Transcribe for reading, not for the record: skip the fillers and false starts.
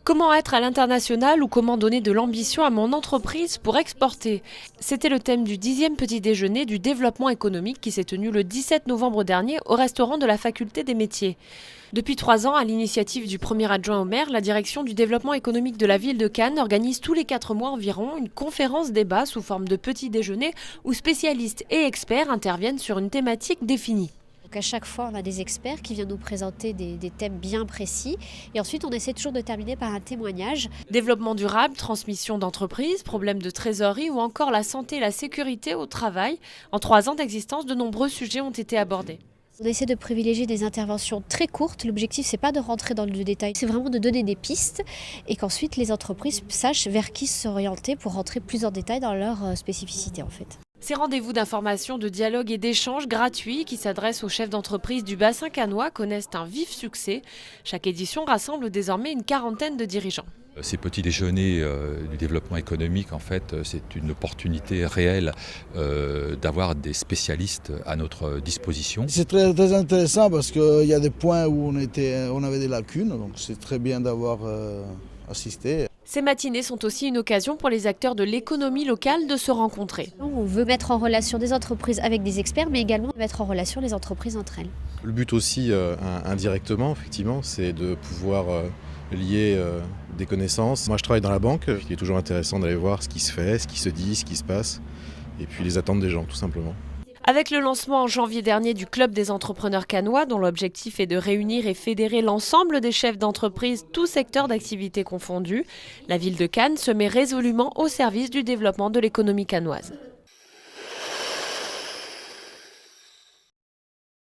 Comment être à l'international ou comment donner de l'ambition à mon entreprise pour exporter? C'était le thème du 10e petit déjeuner du développement économique qui s'est tenu le 17 novembre dernier au restaurant de la Faculté des métiers. Depuis 3 ans, à l'initiative du premier adjoint au maire, la direction du développement économique de la ville de Cannes organise tous les 4 mois environ une conférence débat sous forme de petit déjeuner où spécialistes et experts interviennent sur une thématique définie. Donc à chaque fois, on a des experts qui viennent nous présenter des thèmes bien précis. Et ensuite, on essaie toujours de terminer par un témoignage. Développement durable, transmission d'entreprise, problèmes de trésorerie ou encore la santé et la sécurité au travail. En 3 ans d'existence, de nombreux sujets ont été abordés. On essaie de privilégier des interventions très courtes. L'objectif, c'est pas de rentrer dans le détail, c'est vraiment de donner des pistes et qu'ensuite les entreprises sachent vers qui s'orienter pour rentrer plus en détail dans leurs spécificités en fait. Ces rendez-vous d'information, de dialogue et d'échange gratuits qui s'adressent aux chefs d'entreprise du bassin cannois connaissent un vif succès. Chaque édition rassemble désormais une quarantaine de dirigeants. Ces petits déjeuners du développement économique, en fait, c'est une opportunité réelle d'avoir des spécialistes à notre disposition. C'est très intéressant parce qu'il y a des points où on avait des lacunes, donc c'est très bien d'avoir assisté. Ces matinées sont aussi une occasion pour les acteurs de l'économie locale de se rencontrer. On veut mettre en relation des entreprises avec des experts, mais également mettre en relation les entreprises entre elles. Le but aussi, indirectement, effectivement, c'est de pouvoir lier des connaissances. Moi, je travaille dans la banque. Il est toujours intéressant d'aller voir ce qui se fait, ce qui se dit, ce qui se passe, et puis les attentes des gens, tout simplement. Avec le lancement en janvier dernier du Club des entrepreneurs cannois, dont l'objectif est de réunir et fédérer l'ensemble des chefs d'entreprise, tous secteurs d'activité confondus, la ville de Cannes se met résolument au service du développement de l'économie cannoise.